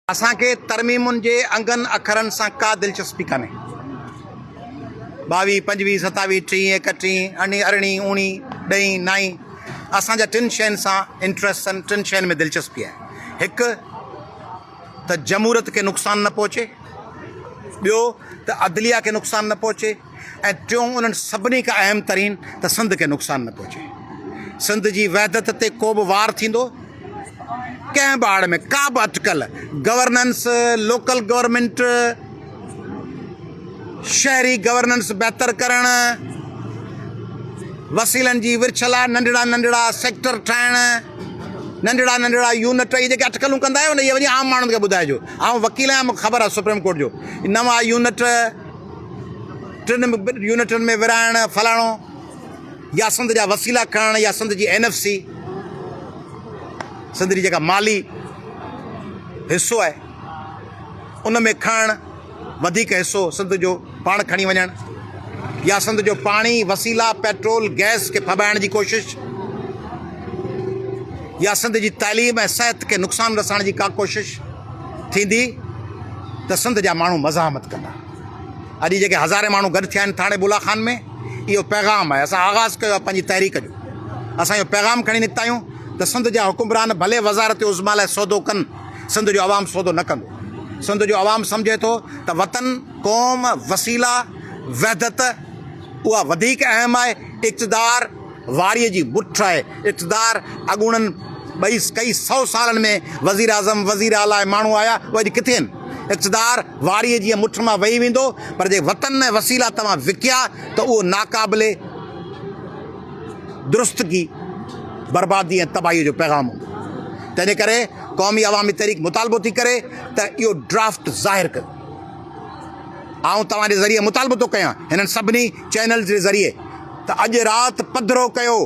असांखे तरमीमुनि जे अंगनि अखरनि सां का दिलचस्पी कान्हे। 22, 25, 27, 30, 31, 28, 19, 10, 9 असांजा टिनि शयुनि सां इंट्रस्ट आहिनि, टिनि शयुनि में दिलचस्पी आहे। हिकु त जमूरत खे नुक़सानु न पहुचे, ॿियो त अदलिया खे नुक़सानु न पहुचे, ऐं टियों उन्हनि सभिनी खां अहम तरीन त सिंध खे नुक़सानु न पहुचे। सिंध जी वहदत ते को बि वार थींदो, कंहिं बि आड़ में का बि अटकल, गवर्नेंस, लोकल गवर्नमेंट, शहरी गवर्नेंस बहितर करणु, वसीलनि जी विरछला, नंढड़ा नंढड़ा सेक्टर ठाहिणु, नंढड़ा नंढड़ा यूनिट, इहे जेके अटकलूं कंदा आहियो न, इहे वञी आम माण्हुनि खे ॿुधाइजो। आउं वकील आहियां, मूंखे ख़बर आहे सुप्रीम कोर्ट जो नवां यूनिट 3 यूनिटनि में विराइणु फलाणो, या सिंध जा वसीला खणणु, या सिंध जी NFC, सिंध जी जेका माली हिसो आहे उन में खणणु, वधीक हिसो सिंध जो पाण खणी वञणु, या सिंध जो पाणी, वसीला, पेट्रोल, गैस खे फॿाइण जी कोशिशि, या सिंध जी तालीम ऐं सिहत खे नुक़सानु रसाइण जी का कोशिशि थींदी त सिंध जा माण्हू मज़ाहमत कंदा। अॼु जेके हज़ारे माण्हू गॾु थिया आहिनि थाणे बुलाखान में, इहो पैगाम आहे। असां आगाज़ कयो आहे पंहिंजी तहरीक जो, असां इहो पैगाम खणी निकिता आहियूं त सिंध जा हुकुमरान भले वज़ारत उज़्मा लाइ सौदो कनि, सिंध जो आवाम सौदो न कंदो। सिंध जो आवाम सम्झे थो त वतन, क़ौम, वसीला, वहदत उहा वधीक अहम आहे। इक़्तिदार वारीअ जी मुठ आहे। इक़्तिदार अॻूणनि कई 100 सालनि में वज़ीर आज़म, वज़ीर आला ऐं माण्हू आया, उहे अॼु किथे आहिनि? इक़्तिदार वारीअ जी मुठ मां वेही वेंदो, पर जे वतन ऐं वसीला तव्हां विकिया त उहो नाक़ाबिले दुरुस्तगी, बर्बादी ऐं तबाही जो पैगाम हूंदो। तंहिंजे करे क़ौमी अवामी तहरीक मुतालबो थी करे त इहो ड्राफ्ट ज़ाहिर कयो। आउं तव्हांजे ज़रिए मुतालबो थो कयां हिननि सभिनी चैनल जे ज़रिए त अॼु राति पधिरो कयो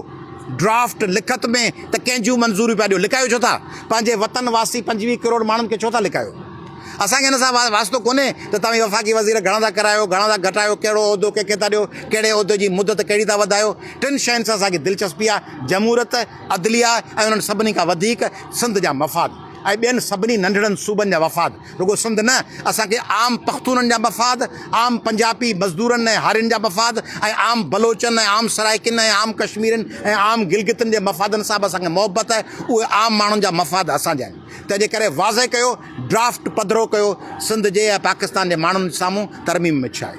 ड्राफ्ट लिखत में, त कंहिंजूं मंज़ूरियूं पिया ॾियो। लिकायो छो था? पंहिंजे वतन वासी 25 करोड़ माण्हुनि खे छो था लिकायो? असांखे हिन सां वास्तो कोन्हे त तव्हां वफ़ाक़ी वज़ीर घणा था करायो, घणा था घटायो, कहिड़ो उहिदो कंहिंखे था ॾियो, कहिड़े उहिदे जी मुदत कहिड़ी था वधायो। टिनि शयुनि सां असांखे दिलचस्पी आहे, जमूरत, अदलिया ऐं उन्हनि सभिनी खां वधीक सिंध जा मफ़ाद ऐं ॿियनि सभिनी नंढड़नि सूबनि जा वफ़ाद। रुगो सिंध न, असांखे आम पख्तूननि जा मफ़ाद, आम पंजाबी मज़दूरनि ऐं हारियुनि जा मफ़ाद, ऐं आम बलोचनि ऐं आम सराइकिन ऐं आम कश्मीरनि ऐं आम गिलगितनि जे मफ़ादनि सां बि असांखे मोहबत आहे। उहे आम माण्हुनि जा मफ़ाद असांजा आहिनि। तंहिंजे करे वाज़े कयो, ड्राफ्ट पधिरो कयो, सिंध जे ऐं पाकिस्तान जे माण्हुनि साम्हूं तरमीम में छा आहे।